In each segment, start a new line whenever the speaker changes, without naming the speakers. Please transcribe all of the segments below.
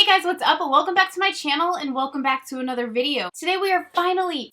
Hey guys, what's up? Welcome back to my channel and welcome back to another video. Today we are finally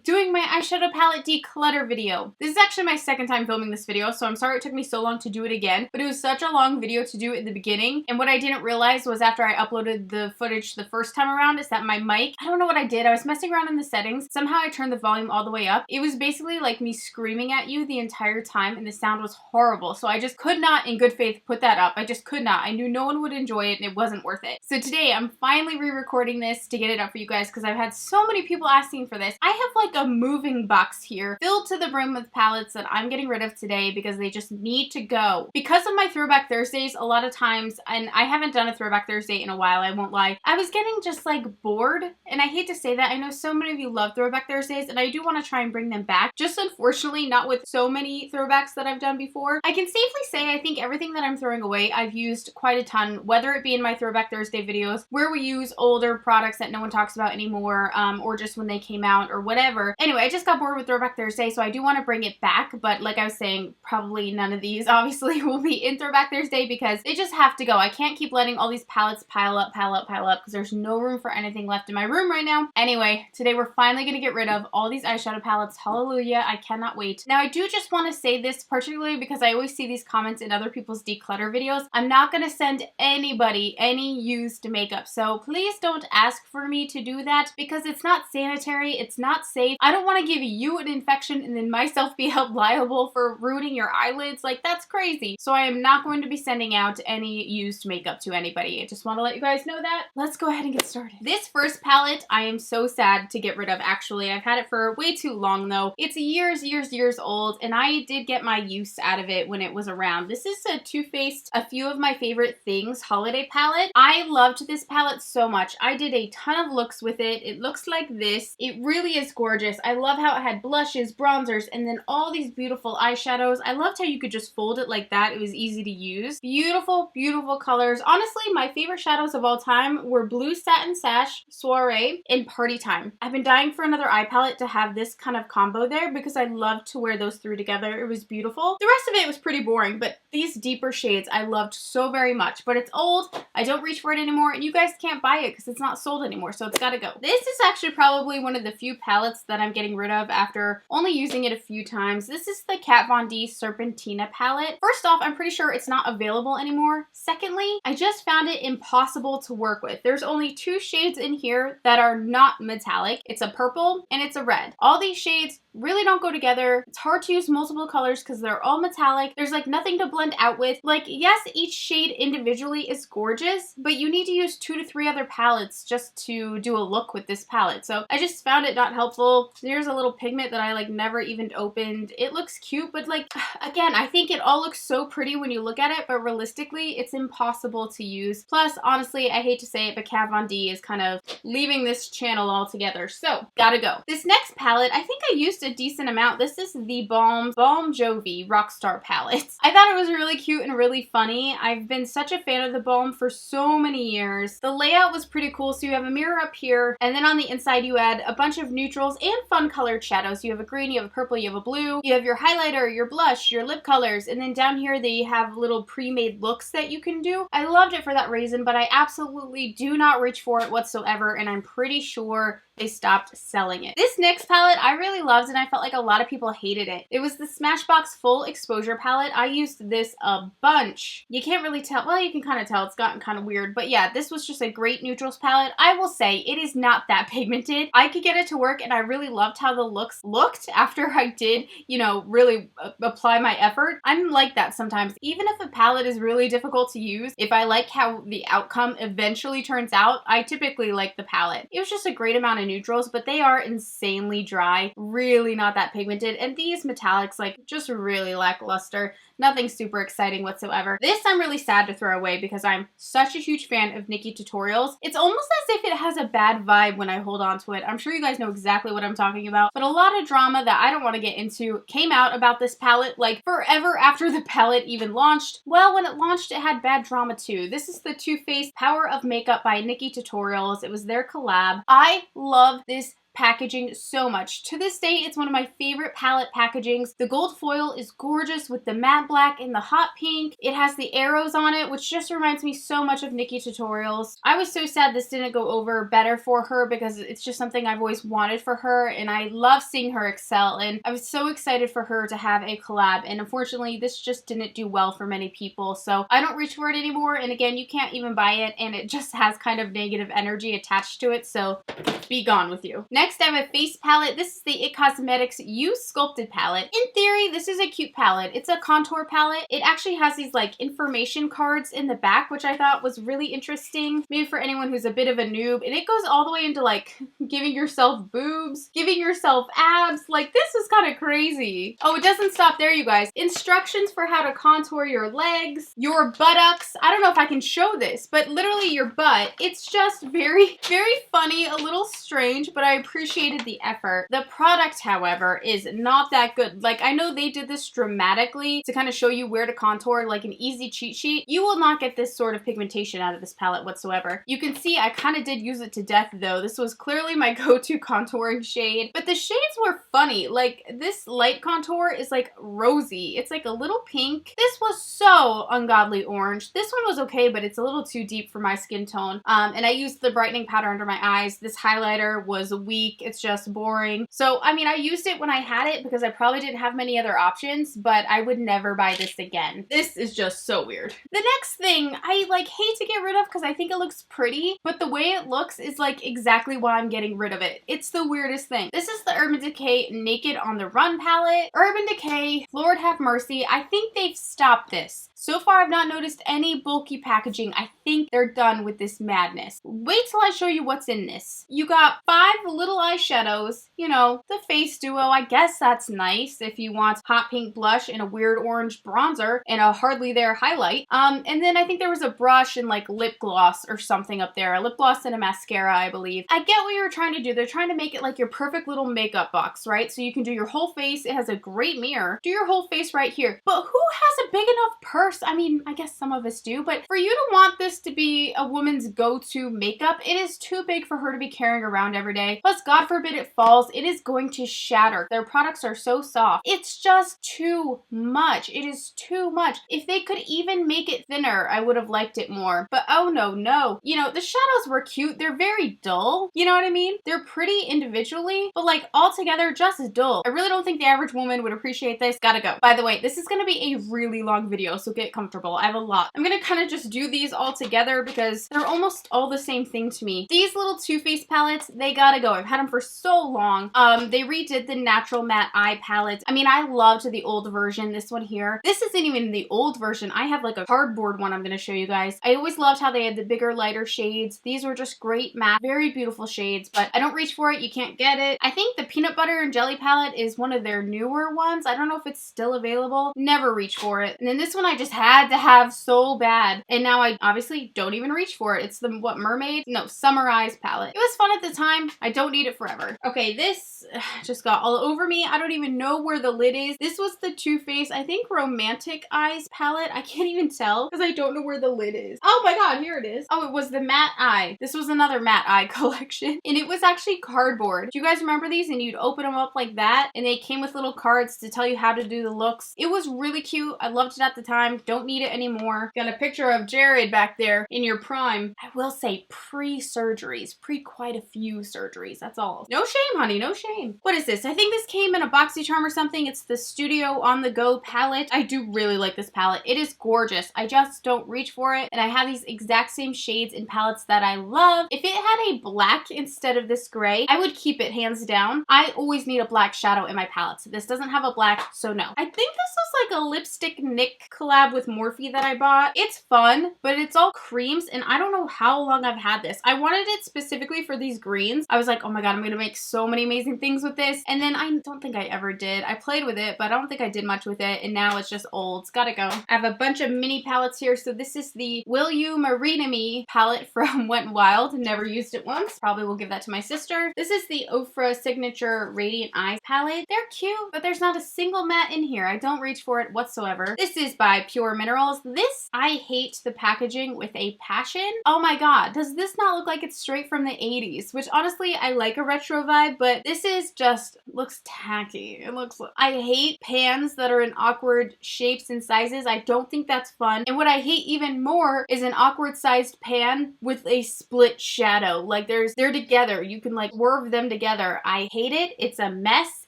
doing my eyeshadow palette declutter video. This is actually my second time filming this video, so I'm sorry it took me so long to do it again, but it was such a long video to do in the beginning, and what I didn't realize was after I uploaded the footage the first time around is that my mic, I don't know what I did, I was messing around in the settings, somehow I turned the volume all the way up. It was basically like me screaming at you the entire time and the sound was horrible, so I just could not in good faith put that up. I just could not. I knew no one would enjoy it and it wasn't worth it. So today I'm finally re-recording this to get it up for you guys because I've had so many people asking for this. I have like a moving box here filled to the brim with palettes that I'm getting rid of today because they just need to go. Because of my Throwback Thursdays, a lot of times, and I haven't done a Throwback Thursday in a while, I won't lie, I was getting just like bored, and I hate to say that. I know so many of you love Throwback Thursdays and I do want to try and bring them back. Just unfortunately not with so many throwbacks that I've done before. I can safely say I think everything that I'm throwing away I've used quite a ton, whether it be in my Throwback Thursday videos where we use older products that no one talks about anymore, or just when they came out or whatever. Anyway, I just got bored with Throwback Thursday, so I do want to bring it back, but like I was saying, probably none of these obviously will be in Throwback Thursday because they just have to go. I can't keep letting all these palettes pile up because there's no room for anything left in my room right now. Anyway, today we're finally going to get rid of all these eyeshadow palettes. Hallelujah, I cannot wait. Now I do just want to say this particularly because I always see these comments in other people's declutter videos. I'm not going to send anybody any used makeup, so please don't ask for me to do that because it's not sanitary, it's not safe. I don't want to give you an infection and then myself be held liable for ruining your eyelids. Like, that's crazy. So I am not going to be sending out any used makeup to anybody. I just want to let you guys know that. Let's go ahead and get started. This first palette I am so sad to get rid of. Actually, I've had it for way too long though. It's years old and I did get my use out of it when it was around. This is a Too Faced A Few of My Favorite Things holiday palette. I loved this palette so much. I did a ton of looks with it. It looks like this. It really is gorgeous. I love how it had blushes, bronzers, and then all these beautiful eyeshadows. I loved how you could just fold it like that. It was easy to use. Beautiful, beautiful colors. Honestly, my favorite shadows of all time were Blue Satin Sash, Soiree, and Party Time. I've been dying for another eye palette to have this kind of combo there because I love to wear those three together. It was beautiful. The rest of it was pretty boring, but these deeper shades I loved so very much. But it's old. I don't reach for it anymore, and you guys can't buy it because it's not sold anymore, so it's gotta go. This is actually probably one of the few palettes that I'm getting rid of after only using it a few times. This is the Kat Von D Serpentina palette. First off, I'm pretty sure it's not available anymore. Secondly, I just found it impossible to work with. There's only two shades in here that are not metallic. It's a purple and it's a red. All these shades really don't go together. It's hard to use multiple colors because they're all metallic. There's like nothing to blend out with. Like, yes, each shade individually is gorgeous, but you need to use 2 to 3 other palettes just to do a look with this palette. So I just found it not helpful. There's a little pigment that I like never even opened. It looks cute, but like, again, I think it all looks so pretty when you look at it, but realistically, it's impossible to use. Plus, honestly, I hate to say it, but Kat Von D is kind of leaving this channel altogether. So, gotta go. This next palette, I think I used a decent amount. This is the Balm Jovi Rockstar palette. I thought it was really cute and really funny. I've been such a fan of the Balm for so many years. The layout was pretty cool. So you have a mirror up here, and then on the inside you add a bunch of neutrals and fun colored shadows. You have a green, you have a purple, you have a blue, you have your highlighter, your blush, your lip colors, and then down here they have little pre-made looks that you can do. I loved it for that reason, but I absolutely do not reach for it whatsoever, and I'm pretty sure they stopped selling it. This next palette I really loved and I felt like a lot of people hated it. It was the Smashbox Full Exposure palette. I used this a bunch. You can't really tell. Well, you can kind of tell. It's gotten kind of weird. But yeah, this was just a great neutrals palette. I will say it is not that pigmented. I could get it to work and I really loved how the looks looked after I did, you know, really apply my effort. I'm like that sometimes. Even if a palette is really difficult to use, if I like how the outcome eventually turns out, I typically like the palette. It was just a great amount of neutrals, but they are insanely dry, really not that pigmented, and these metallics like just really lackluster. Nothing super exciting whatsoever. This I'm really sad to throw away because I'm such a huge fan of Nikkie Tutorials. It's almost as if it has a bad vibe when I hold on to it. I'm sure you guys know exactly what I'm talking about, but a lot of drama that I don't want to get into came out about this palette like forever after the palette even launched. Well, when it launched, it had bad drama too. This is the Too Faced Power of Makeup by Nikkie Tutorials. It was their collab. I love this packaging so much. To this day, it's one of my favorite palette packagings. The gold foil is gorgeous with the matte black and the hot pink. It has the arrows on it, which just reminds me so much of Nikki Tutorials. I was so sad this didn't go over better for her because it's just something I've always wanted for her, and I love seeing her excel, and I was so excited for her to have a collab, and unfortunately this just didn't do well for many people, so I don't reach for it anymore. And again, you can't even buy it, and it just has kind of negative energy attached to it, so be gone with you. Next, I have a face palette. This is the IT Cosmetics You Sculpted palette. In theory, this is a cute palette. It's a contour palette. It actually has these like information cards in the back, which I thought was really interesting, maybe for anyone who's a bit of a noob, and it goes all the way into like giving yourself boobs, giving yourself abs. Like, this is kind of crazy. Oh, it doesn't stop there, you guys. Instructions for how to contour your legs, your buttocks. I don't know if I can show this, but literally your butt. It's just very, very funny, a little strange, but I appreciated the effort. The product, however, is not that good. Like, I know they did this dramatically to kind of show you where to contour, like an easy cheat sheet. You will not get this sort of pigmentation out of this palette whatsoever. You can see I kind of did use it to death though. This was clearly my go-to contouring shade, but the shades were funny. Like, this light contour is like rosy. It's like a little pink. This was so ungodly orange. This one was okay, but it's a little too deep for my skin tone. And I used the brightening powder under my eyes. This highlighter was weak. It's just boring. So, I mean, I used it when I had it because I probably didn't have many other options, but I would never buy this again. This is just so weird. The next thing I like hate to get rid of because I think it looks pretty, but the way it looks is like exactly why I'm getting rid of it. It's the weirdest thing. This is the Urban Decay Naked on the Run palette. Urban Decay, Lord have mercy, I think they've stopped this. So far, I've not noticed any bulky packaging. I think they're done with this madness. Wait till I show you what's in this. You got 5 little eyeshadows, you know, the face duo. I guess that's nice if you want hot pink blush and a weird orange bronzer and a hardly there highlight. And then I think there was a brush and like lip gloss or something up there. A lip gloss and a mascara, I believe. I get what you were trying to do. They're trying to make it like your perfect little makeup box, right? So you can do your whole face. It has a great mirror. Do your whole face right here. But who has a big enough purse? I mean, I guess some of us do, but for you to want this to be a woman's go-to makeup, it is too big for her to be carrying around every day. Plus, God forbid it falls, it is going to shatter. Their products are so soft. It's just too much. It is too much. If they could even make it thinner, I would have liked it more. But oh no, no. You know, the shadows were cute. They're very dull. You know what I mean? They're pretty individually, but like all together, just dull. I really don't think the average woman would appreciate this. Gotta go. By the way, this is gonna be a really long video, so get comfortable. I have a lot. I'm gonna kind of just do these all together because they're almost all the same thing to me. These little Too Faced palettes, they gotta go. I've had them for so long. They redid the Natural Matte Eye palette. I mean, I loved the old version. This one here. This isn't even the old version. I have like a cardboard one I'm gonna show you guys. I always loved how they had the bigger, lighter shades. These were just great matte, very beautiful shades, but I don't reach for it. You can't get it. I think the Peanut Butter and Jelly palette is one of their newer ones. I don't know if it's still available. Never reach for it. And then this one I just had to have so bad. And now I obviously don't even reach for it. It's the, what, Mermaid? No, Summer Eyes palette. It was fun at the time. I don't need it forever. Okay, this just got all over me. I don't even know where the lid is. This was the Too Faced, I think, Romantic Eyes palette. I can't even tell because I don't know where the lid is. Oh my god, here it is. Oh, it was the Matte Eye. This was another Matte Eye collection. And it was actually cardboard. Do you guys remember these? And you'd open them up like that. And they came with little cards to tell you how to do the looks. It was really cute. I loved it at the time. Don't need it anymore. Got a picture of Jared back there in your prime. I will say pre-surgeries. Quite a few surgeries. That's all. No shame, honey. No shame. What is this? I think this came in a BoxyCharm or something. It's the Studio On The Go palette. I do really like this palette. It is gorgeous. I just don't reach for it. And I have these exact same shades in palettes that I love. If it had a black instead of this gray, I would keep it hands down. I always need a black shadow in my palettes. This doesn't have a black, so no. I think this was like a lipstick Nick collab with Morphe that I bought. It's fun, but it's all creams, and I don't know how long I've had this. I wanted it specifically for these greens. I was like, oh my god, I'm gonna make so many amazing things with this, and then I don't think I ever did. I played with it, but I don't think I did much with it, and now it's just old. It's gotta go. I have a bunch of mini palettes here. So this is the Will You Marina Me palette from Wet n Wild. Never used it once. Probably will give that to my sister. This is the Ofra Signature Radiant Eyes palette. They're cute, but there's not a single matte in here. I don't reach for it whatsoever. This is by Pure Minerals. This, I hate the packaging with a passion. Oh my god, does this not look like it's straight from the 80s? Which honestly, I like a retro vibe, but this is just, looks tacky. It looks, I hate pans that are in awkward shapes and sizes. I don't think that's fun. And what I hate even more is an awkward sized pan with a split shadow. Like they're together. You can like swerve them together. I hate it. It's a mess.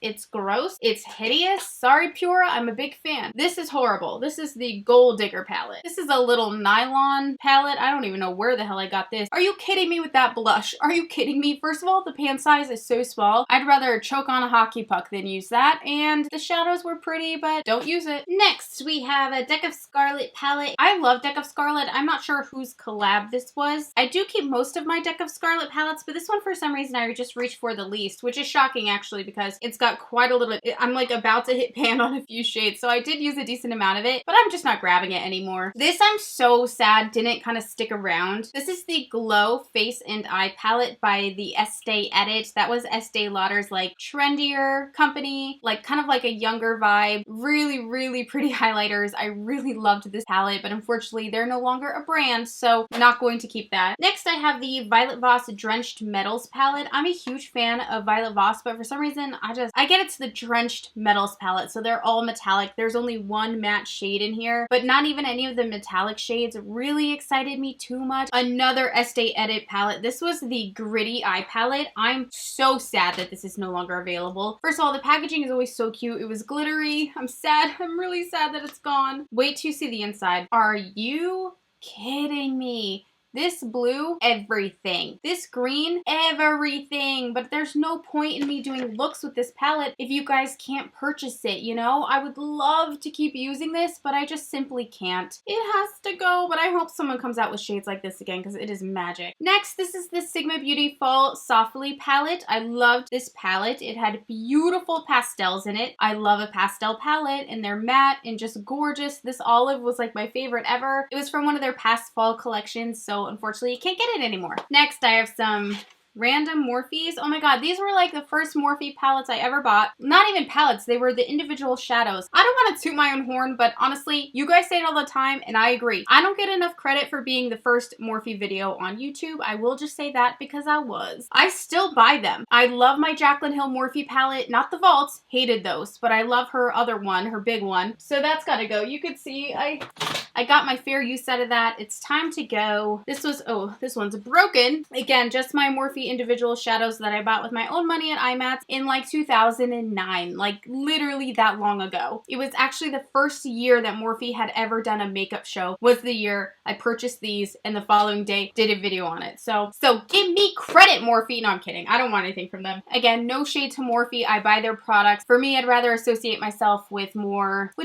It's gross. It's hideous. Sorry, Pura. I'm a big fan. This is horrible. This is the Gold Digger palette. This is a little nylon palette. I don't even know where the hell I got this. Are you kidding me with that blush? Are you kidding me? First of all, the pan size is so small. I'd rather choke on a hockey puck than use that. And the shadows were pretty, but don't use it. Next, we have a Deck of Scarlet palette. I love Deck of Scarlet. I'm not sure whose collab this was. I do keep most of my Deck of Scarlet palettes, but this one for some reason I just reached for the least, which is shocking actually because it's got quite a little bit. I'm like about to hit pan on a few shades, so I did use a decent amount of it, but I'm just not grabbing it anymore. This I'm so sad didn't kind of stick around. This is the Glow Face and Eye palette by the Estee Edit. That was Estee Lauder's like trendier company, like kind of like a younger vibe. Really, really pretty highlighters. I really loved this palette, but unfortunately they're no longer a brand, so not going to keep that. Next I have the Violet Voss Drenched Metals palette. I'm a huge fan of Violet Voss, but for some reason I get it's the Drenched Metals palette, so they're all metallic. There's only one matte shade in here, but not even any of the metallic shades really excited me too much. Another Estee Edit palette. This was the Gritty Eye palette. I'm so sad that this is no longer available. First of all, the packaging is always so cute. It was glittery. I'm sad. I'm really sad that it's gone. Wait till you see the inside. Are you kidding me? This blue, everything. This green, everything. But there's no point in me doing looks with this palette if you guys can't purchase it, you know? I would love to keep using this, but I just simply can't. It has to go, but I hope someone comes out with shades like this again because it is magic. Next, this is the Sigma Beauty Fall Softly palette. I loved this palette. It had beautiful pastels in it. I love a pastel palette, and they're matte and just gorgeous. This olive was like my favorite ever. It was from one of their past fall collections, so unfortunately you can't get it anymore. Next, I have some random Morphes. Oh my god, these were like the first Morphe palettes I ever bought. Not even palettes, they were the individual shadows. I don't want to toot my own horn, but honestly, you guys say it all the time, and I agree. I don't get enough credit for being the first Morphe video on YouTube. I will just say that because I was. I still buy them. I love my Jaclyn Hill Morphe palette, not the Vaults, hated those, but I love her other one, her big one. So that's gotta go. You could see I got my fair use out of that. It's time to go. This was, oh, this one's broken. Again, just my Morphe individual shadows that I bought with my own money at IMATS in like 2009, like literally that long ago. It was actually the first year that Morphe had ever done a makeup show, was the year I purchased these, and the following day did a video on it. So give me credit, Morphe. No, I'm kidding. I don't want anything from them. Again, no shade to Morphe. I buy their products. For me, I'd rather associate myself with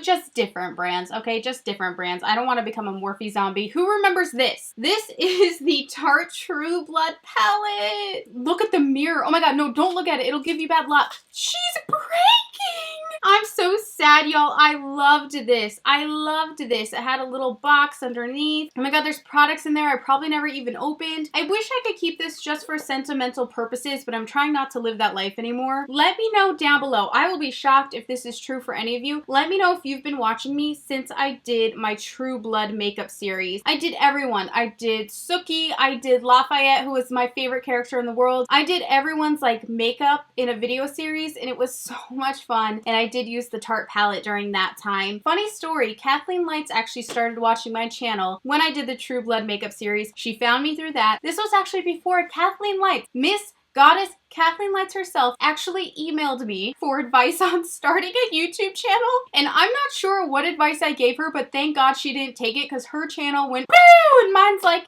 just different brands, okay? Just different brands. I don't want to become a Morphe zombie. Who remembers this? This is the Tarte True Blood palette. Look at the mirror. Oh my god, no, don't look at it. It'll give you bad luck. She's breaking! I'm so sad, y'all. I loved this. I loved this. It had a little box underneath. Oh my god, there's products in there I probably never even opened. I wish I could keep this just for sentimental purposes, but I'm trying not to live that life anymore. Let me know down below. I will be shocked if this is true for any of you. Let me know if you've been watching me since I did my True Blood makeup series. I did everyone. I did Suki. I did Lafayette, who was my favorite character in the world. I did everyone's like makeup in a video series, and it was so much fun, and I did use the Tarte palette during that time. Funny story, Kathleen Lights actually started watching my channel when I did the True Blood makeup series. She found me through that. This was actually before Kathleen Lights, Miss Goddess Kathleen Lights herself, actually emailed me for advice on starting a YouTube channel, and I'm not sure what advice I gave her, but thank God she didn't take it because her channel went boo, and mine's like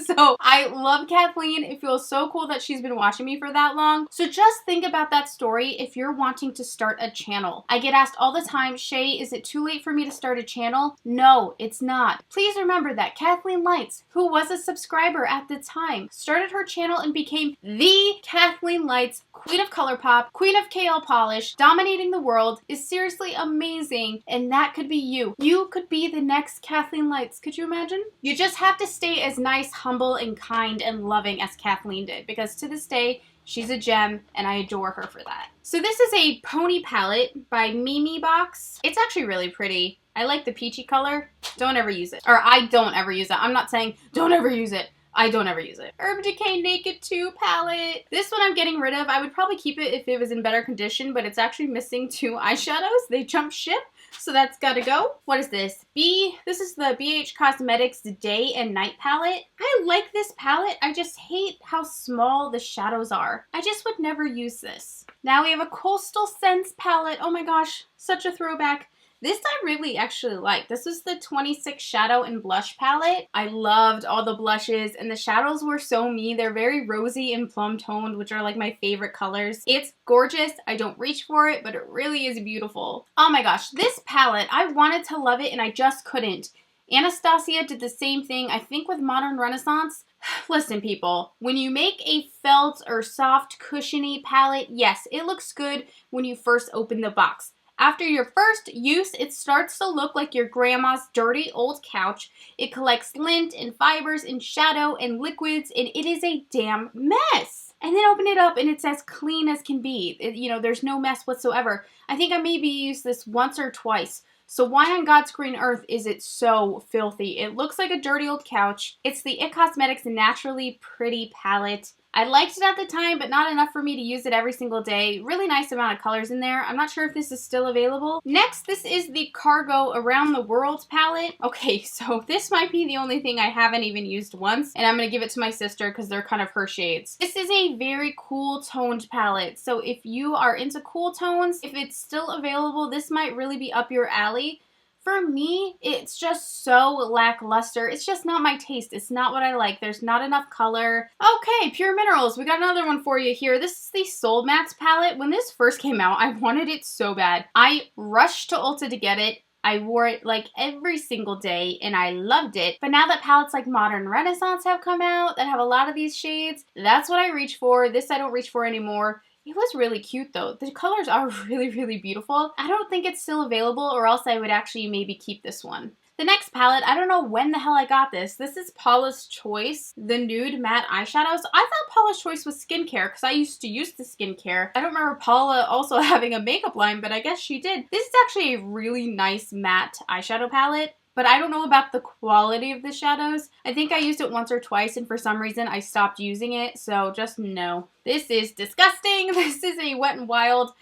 so I love Kathleen. It feels so cool that she's been watching me for that long. So just think about that story if you're wanting to start a channel. I get asked all the time, Shay, is it too late for me to start a channel? No, it's not. Please remember that Kathleen Lights, who was a subscriber at the time, started her channel and became the Kathleen Lights, Queen of ColourPop, Queen of KL Polish, dominating the world, is seriously amazing, and that could be you. You could be the next Kathleen Lights. Could you imagine? You just have to stay as nice, humble, and kind and loving as Kathleen did, because to this day, She's a gem, and I adore her for that. So this is a Pony palette by Mimi Box. It's actually really pretty. I like the peachy color. Don't ever use it. Or I don't ever use it. I'm not saying don't ever use it. I don't ever use it. Urban Decay Naked 2 palette. This one I'm getting rid of. I would probably keep it if it was in better condition, but it's actually missing 2 eyeshadows. They jumped ship, so that's gotta go. What is this? This is the BH Cosmetics Day and Night palette. I like this palette. I just hate how small the shadows are. I just would never use this. Now we have a Coastal Scents palette. Oh my gosh, such a throwback. This I really actually like. This is the 26 Shadow and Blush palette. I loved all the blushes, and the shadows were so me. They're very rosy and plum toned, which are like my favorite colors. It's gorgeous. I don't reach for it, but it really is beautiful. Oh my gosh, this palette, I wanted to love it and I just couldn't. Anastasia did the same thing, I think, with Modern Renaissance. Listen, people, when you make a felt or soft cushiony palette, yes, it looks good when you first open the box. After your first use, it starts to look like your grandma's dirty old couch. It collects lint and fibers and shadow and liquids, and it is a damn mess. And then open it up and it's as clean as can be. There's no mess whatsoever. I think I maybe used this once or twice. So why on God's green earth is it so filthy? It looks like a dirty old couch. It's the IT Cosmetics Naturally Pretty palette. I liked it at the time, but not enough for me to use it every single day. Really nice amount of colors in there. I'm not sure if this is still available. Next, this is the Cargo Around the World palette. Okay, so this might be the only thing I haven't even used once, and I'm going to give it to my sister because they're kind of her shades. This is a very cool toned palette, so if you are into cool tones, if it's still available, this might really be up your alley. For me, it's just so lackluster. It's just not my taste. It's not what I like. There's not enough color. Okay, Pure Minerals. We got another one for you here. This is the Soul Mattes palette. When this first came out, I wanted it so bad. I rushed to Ulta to get it. I wore it like every single day and I loved it. But now that palettes like Modern Renaissance have come out that have a lot of these shades, that's what I reach for. This I don't reach for anymore. It was really cute though. The colors are really, really beautiful. I don't think it's still available, or else I would actually maybe keep this one. The next palette, I don't know when the hell I got this. This is Paula's Choice, the Nude Matte Eyeshadows. I thought Paula's Choice was skincare because I used to use the skincare. I don't remember Paula also having a makeup line, but I guess she did. This is actually a really nice matte eyeshadow palette. But I don't know about the quality of the shadows. I think I used it once or twice, and for some reason I stopped using it, so just no. This is disgusting. This is a Wet n Wild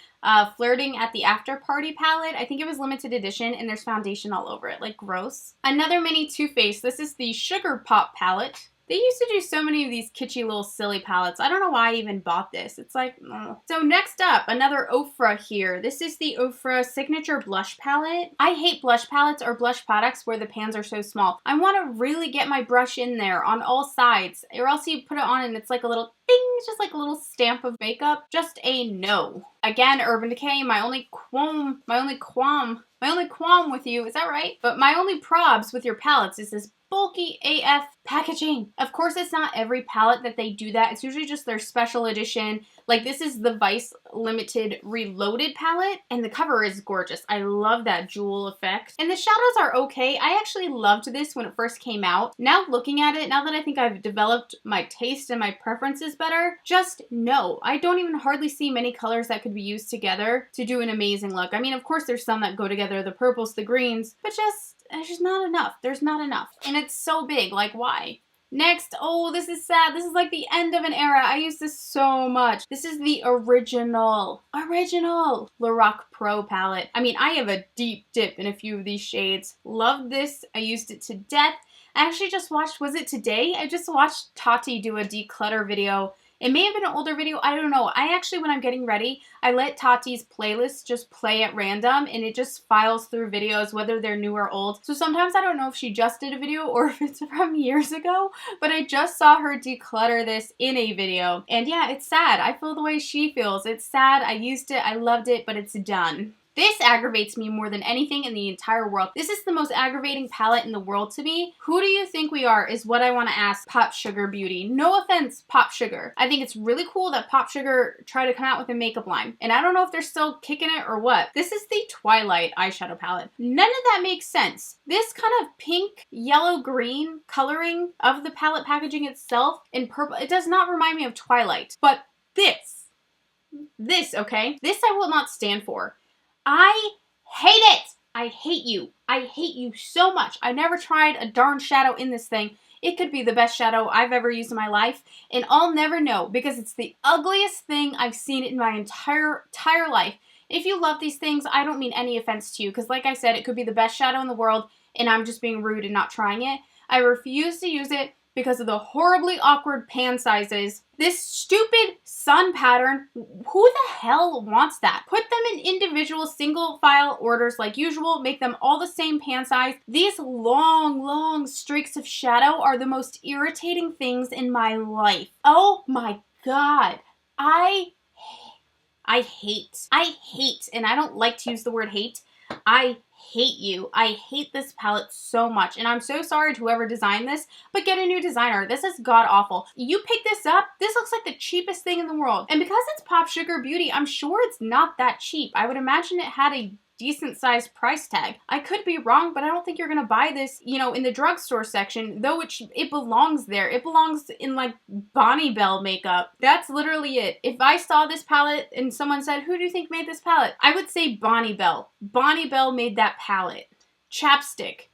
Flirting at the After Party palette. I think it was limited edition, and there's foundation all over it. Like, gross. Another mini Too Faced. This is the Sugar Pop palette. They used to do so many of these kitschy little silly palettes. I don't know why I even bought this. It's like, ugh. So next up, another Ofra here. This is the Ofra Signature Blush Palette. I hate blush palettes or blush products where the pans are so small. I want to really get my brush in there on all sides, or else you put it on and it's like a little ding, it's just like a little stamp of makeup. Just a no. Again, Urban Decay, my only qualm with you, is that right? But my only probs with your palettes is this bulky AF packaging. Of course, it's not every palette that they do that. It's usually just their special edition. Like, this is the Vice Limited Reloaded palette, and the cover is gorgeous. I love that jewel effect. And the shadows are okay. I actually loved this when it first came out. Now looking at it, now that I think I've developed my taste and my preferences better, just no. I don't even hardly see many colors that could be used together to do an amazing look. I mean, of course, there's some that go together, the purples, the greens, but there's just not enough. There's not enough. And it's so big. Like, why? Next, oh, this is sad. This is like the end of an era. I use this so much. This is the original Lorac Pro palette. I mean, I have a deep dip in a few of these shades. Love this. I used it to death. I actually just watched, was it today? I just watched Tati do a declutter video. It may have been an older video, I don't know. I actually, when I'm getting ready, I let Tati's playlist just play at random, and it just files through videos, whether they're new or old. So sometimes I don't know if she just did a video or if it's from years ago, but I just saw her declutter this in a video. And yeah, it's sad. I feel the way she feels. It's sad. I used it. I loved it, but it's done. This aggravates me more than anything in the entire world. This is the most aggravating palette in the world to me. Who do you think we are is what I want to ask Pop Sugar Beauty. No offense, Pop Sugar. I think it's really cool that Pop Sugar tried to come out with a makeup line. And I don't know if they're still kicking it or what. This is the Twilight eyeshadow palette. None of that makes sense. This kind of pink, yellow, green coloring of the palette packaging itself in purple, it does not remind me of Twilight. But This, okay? This I will not stand for. I hate it. I hate you. I hate you so much. I never tried a darn shadow in this thing. It could be the best shadow I've ever used in my life, and I'll never know because it's the ugliest thing I've seen in my entire life. If you love these things, I don't mean any offense to you because like I said, it could be the best shadow in the world and I'm just being rude and not trying it. I refuse to use it because of the horribly awkward pan sizes. This stupid sun pattern, who the hell wants that? Put them in individual single file orders like usual, make them all the same pan size. These long streaks of shadow are the most irritating things in my life. Oh my God. I hate, and I don't like to use the word hate. I hate you. I hate this palette so much, and I'm so sorry to whoever designed this, but get a new designer. This is god-awful. You pick this up, this looks like the cheapest thing in the world. And because it's Pop Sugar Beauty, I'm sure it's not that cheap. I would imagine it had a decent sized price tag. I could be wrong, but I don't think you're gonna buy this, you know, in the drugstore section, though it belongs there. It belongs in like Bonnie Bell makeup. That's literally it. If I saw this palette and someone said, who do you think made this palette? I would say Bonnie Bell. Bonnie Bell made that palette. Chapstick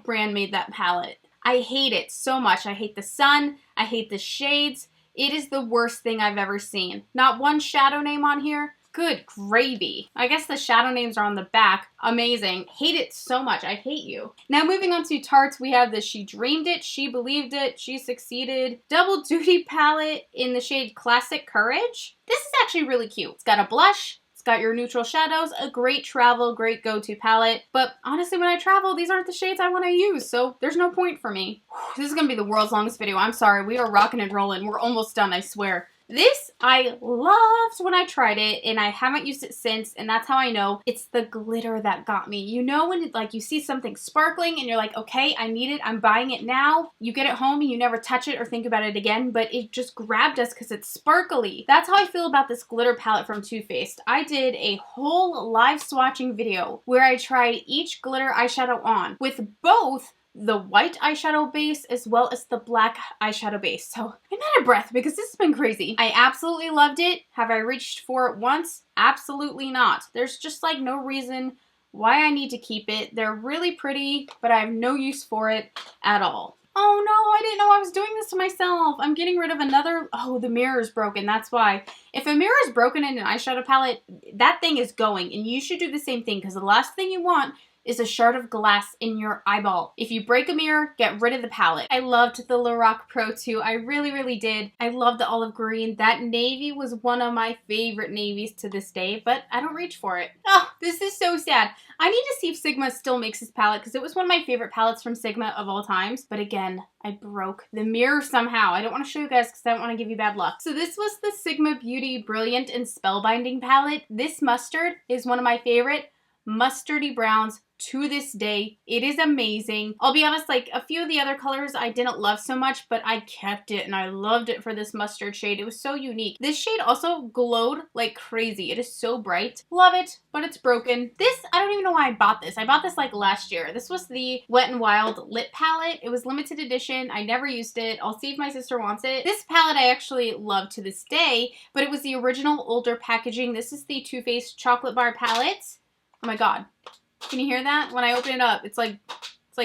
brand made that palette. I hate it so much. I hate the sun. I hate the shades. It is the worst thing I've ever seen. Not one shadow name on here. Good gravy. I guess the shadow names are on the back. Amazing. Hate it so much. I hate you. Now moving on to Tarte's, we have the She Dreamed It, She Believed It, She Succeeded Double Duty palette in the shade Classic Courage. This is actually really cute. It's got a blush. Got your neutral shadows, a great travel, great go-to palette. But honestly, when I travel, these aren't the shades I want to use, so there's no point for me. This is going to be the world's longest video. I'm sorry. We are rocking and rolling. We're almost done, I swear. This I loved when I tried it, and I haven't used it since, and that's how I know it's the glitter that got me. You know when like you see something sparkling and you're like, okay, I need it, I'm buying it now. You get it home and you never touch it or think about it again, but it just grabbed us because it's sparkly. That's how I feel about this glitter palette from Too Faced. I did a whole live swatching video where I tried each glitter eyeshadow on with both the white eyeshadow base as well as the black eyeshadow base. So I'm out of breath because this has been crazy. I absolutely loved it. Have I reached for it once? Absolutely not. There's just like no reason why I need to keep it. They're really pretty, but I have no use for it at all. Oh no, I didn't know I was doing this to myself. I'm getting rid of another, oh, the mirror is broken, that's why. If a mirror is broken in an eyeshadow palette, that thing is going, and you should do the same thing because the last thing you want is a shard of glass in your eyeball. If you break a mirror, get rid of the palette. I loved the Lorac Pro 2. I really did. I loved the olive green. That navy was one of my favorite navies to this day, but I don't reach for it. Oh, this is so sad. I need to see if Sigma still makes this palette because it was one of my favorite palettes from Sigma of all times. But again, I broke the mirror somehow. I don't want to show you guys because I don't want to give you bad luck. So this was the Sigma Beauty Brilliant and Spellbinding palette. This mustard is one of my favorite mustardy browns to this day. It is amazing. I'll be honest, like a few of the other colors I didn't love so much, but I kept it and I loved it for this mustard shade. It was so unique. This shade also glowed like crazy. It is so bright. Love it, but it's broken. This, I don't even know why I bought this. I bought this like last year. This was the Wet n Wild lip palette. It was limited edition. I never used it. I'll see if my sister wants it. This palette I actually love to this day, but it was the original older packaging. This is the Too Faced Chocolate Bar palette. Oh my god. Can you hear that? When I open it up, it's like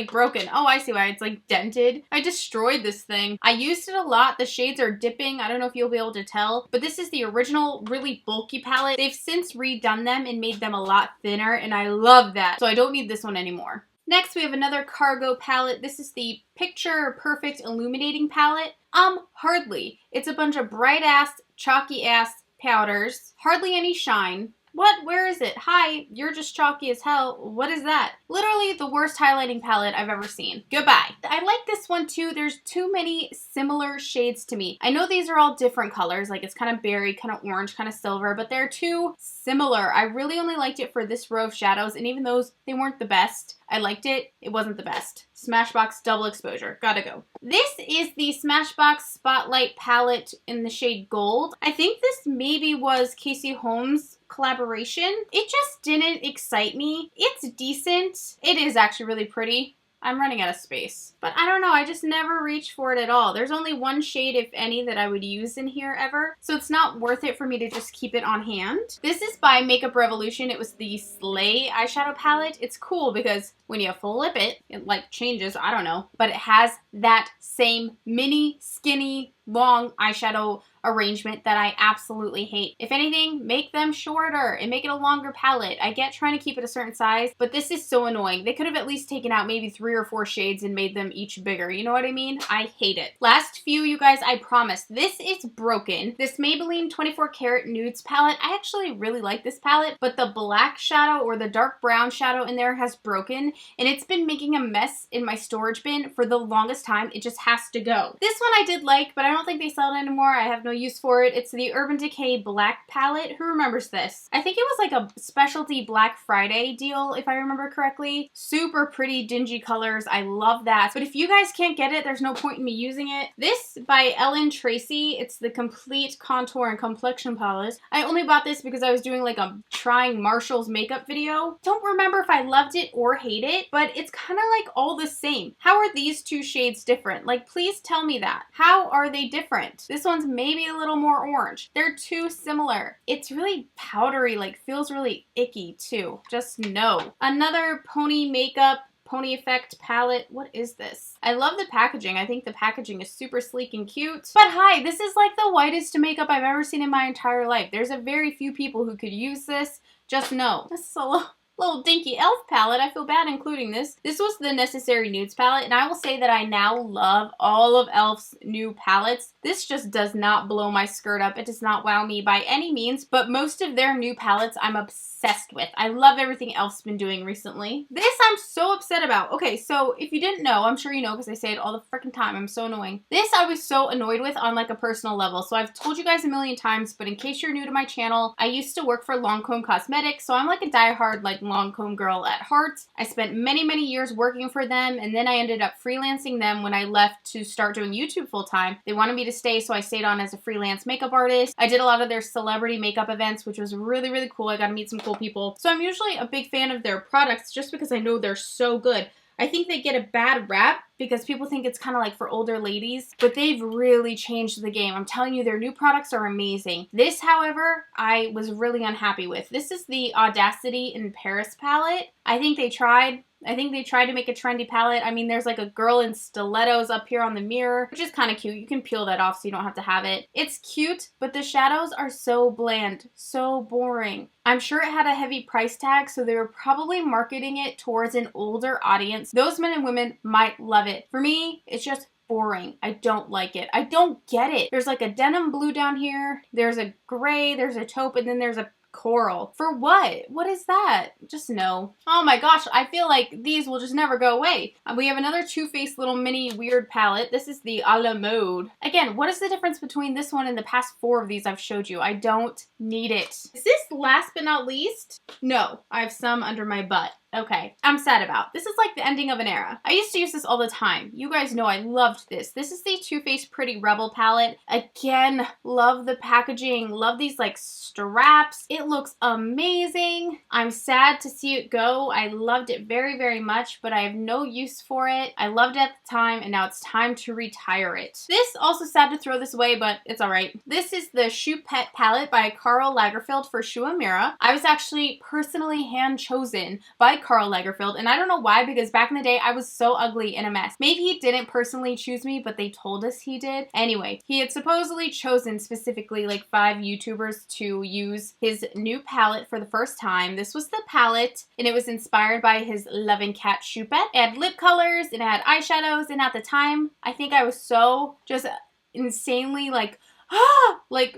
broken. Oh, I see why. It's like dented. I destroyed this thing. I used it a lot. The shades are dipping. I don't know if you'll be able to tell, but this is the original really bulky palette. They've since redone them and made them a lot thinner, and I love that. So I don't need this one anymore. Next, we have another Cargo palette. This is the Picture Perfect Illuminating palette. Hardly. It's a bunch of bright-ass, chalky-ass powders. Hardly any shine. What? Where is it? Hi, you're just chalky as hell. What is that? Literally the worst highlighting palette I've ever seen. Goodbye. I like this one too. There's too many similar shades to me. I know these are all different colors, like it's kind of berry, kind of orange, kind of silver, but they're too similar. I really only liked it for this row of shadows, and even those, they weren't the best. I liked it. It wasn't the best. Smashbox Double Exposure. Gotta go. This is the Smashbox Spotlight palette in the shade Gold. I think this maybe was Casey Holmes' collaboration. It just didn't excite me. It's decent. It is actually really pretty. I'm running out of space. But I don't know, I just never reach for it at all. There's only one shade, if any, that I would use in here ever. So it's not worth it for me to just keep it on hand. This is by Makeup Revolution. It was the SHAE eyeshadow palette. It's cool because when you flip it, it like changes, I don't know. But it has that same mini, skinny, long eyeshadow arrangement that I absolutely hate. If anything, make them shorter and make it a longer palette. I get trying to keep it a certain size, but this is so annoying. They could have at least taken out maybe 3 or 4 shades and made them each bigger. You know what I mean? I hate it. Last few, you guys, I promise. This is broken. This Maybelline 24 Karat Nudes palette, I actually really like this palette, but the black shadow or the dark brown shadow in there has broken, and it's been making a mess in my storage bin for the longest time. It just has to go. This one I did like, but I don't think they sell it anymore. I have no use for it. It's the Urban Decay Black palette. Who remembers this? I think it was like a specialty Black Friday deal, if I remember correctly. Super pretty, dingy colors. I love that. But if you guys can't get it, there's no point in me using it. This by Ellen Tracy. It's the Complete Contour and Complexion palette. I only bought this because I was doing like a trying Marshall's makeup video. Don't remember if I loved it or hate it, but it's kind of like all the same. How are these 2 shades different? Like, please tell me that. How are they different? This one's maybe a little more orange. They're too similar. It's really powdery, like feels really icky too. Just no. Another Pony Makeup Pony Effect palette. What is this? I love the packaging. I think the packaging is super sleek and cute. But hi, this is like the whitest makeup I've ever seen in my entire life. There's a very few people who could use this. Just know. This is a little dinky elf palette. I feel bad including this. This was the Necessary Nudes palette, and I will say that I now love all of e.l.f.'s new palettes. This just does not blow my skirt up. It does not wow me by any means, but most of their new palettes I'm obsessed with. I love everything e.l.f.'s been doing recently. This I'm so upset about. Okay, so if you didn't know, I'm sure you know because I say it all the freaking time. I'm so annoying. This I was so annoyed with on like a personal level. So I've told you guys a million times, but in case you're new to my channel, I used to work for Lancome Cosmetics, so I'm like a diehard like Lancome girl at heart. I spent many, many years working for them, and then I ended up freelancing them when I left to start doing YouTube full time. They wanted me to stay, so I stayed on as a freelance makeup artist. I did a lot of their celebrity makeup events, which was really, really cool. I got to meet some cool people. So I'm usually a big fan of their products just because I know they're so good. I think they get a bad rap because people think it's kind of like for older ladies, but they've really changed the game. I'm telling you, their new products are amazing. This, however, I was really unhappy with. This is the Audacity in Paris palette. I think they tried to make a trendy palette. I mean, there's like a girl in stilettos up here on the mirror, which is kind of cute. You can peel that off so you don't have to have it. It's cute, but the shadows are so bland, so boring. I'm sure it had a heavy price tag, so they were probably marketing it towards an older audience. Those men and women might love it. For me, it's just boring. I don't like it. I don't get it. There's like a denim blue down here. There's a gray, there's a taupe, and then there's a coral. For what? What is that? Just no. Oh my gosh, I feel like these will just never go away. We have another Too Faced little mini weird palette. This is the A La Mode. Again, what is the difference between this one and the past 4 of these I've showed you? I don't need it. Is this last but not least? No, I have some under my butt. Okay, I'm sad about. This is like the ending of an era. I used to use this all the time. You guys know I loved this. This is the Too Faced Pretty Rebel palette. Again, love the packaging. Love these like straps. It looks amazing. I'm sad to see it go. I loved it very, very much, but I have no use for it. I loved it at the time, and now it's time to retire it. This, also sad to throw this away, but it's all right. This is the Shoe Pet palette by Karl Lagerfeld for Shu Amira. I was actually personally hand-chosen by Karl Lagerfeld, and I don't know why, because back in the day I was so ugly and a mess. Maybe he didn't personally choose me, but they told us he did. Anyway, he had supposedly chosen specifically like 5 YouTubers to use his new palette for the first time. This was the palette, and it was inspired by his Loving Cat shoe pet. It had lip colors, and it had eyeshadows, and at the time I think I was so just insanely like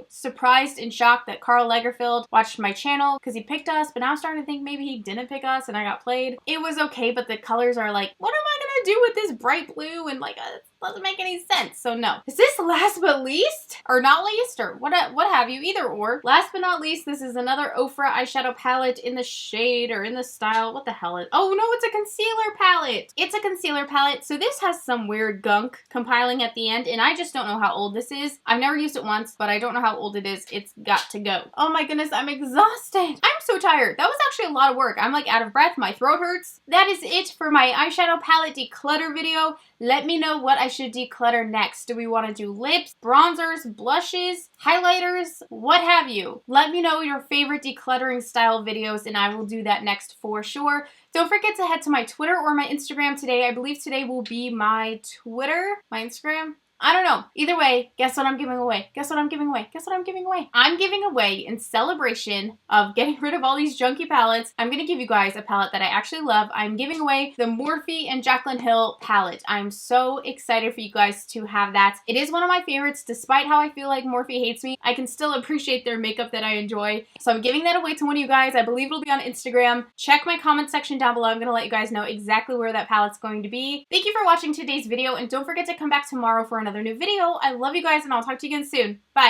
surprised and shocked that Karl Lagerfeld watched my channel because he picked us, but now I'm starting to think maybe he didn't pick us and I got played. It was okay, but the colors are like, what am I gonna do with this bright blue and like doesn't make any sense, so no. Is this last but least? Or not least, or what have you, either or. Last but not least, this is another Ofra eyeshadow palette in the shade or in the style. What the hell is, oh no, it's a concealer palette. It's a concealer palette, so this has some weird gunk compiling at the end, and I just don't know how old this is. I've never used it once, but I don't know how old it is. It's got to go. Oh my goodness, I'm exhausted. I'm so tired. That was actually a lot of work. I'm like out of breath. My throat hurts. That is it for my eyeshadow palette declutter video. Let me know what I should declutter next. Do we want to do lips, bronzers, blushes, highlighters, what have you? Let me know your favorite decluttering style videos and I will do that next for sure. Don't forget to head to my Twitter or my Instagram today. I believe today will be my Twitter, my Instagram. I don't know. Either way, guess what I'm giving away? Guess what I'm giving away? Guess what I'm giving away? I'm giving away, in celebration of getting rid of all these junky palettes, I'm going to give you guys a palette that I actually love. I'm giving away the Morphe and Jaclyn Hill palette. I'm so excited for you guys to have that. It is one of my favorites. Despite how I feel like Morphe hates me, I can still appreciate their makeup that I enjoy. So I'm giving that away to one of you guys. I believe it'll be on Instagram. Check my comment section down below. I'm going to let you guys know exactly where that palette's going to be. Thank you for watching today's video, and don't forget to come back tomorrow for another new video. I love you guys, and I'll talk to you again soon. Bye!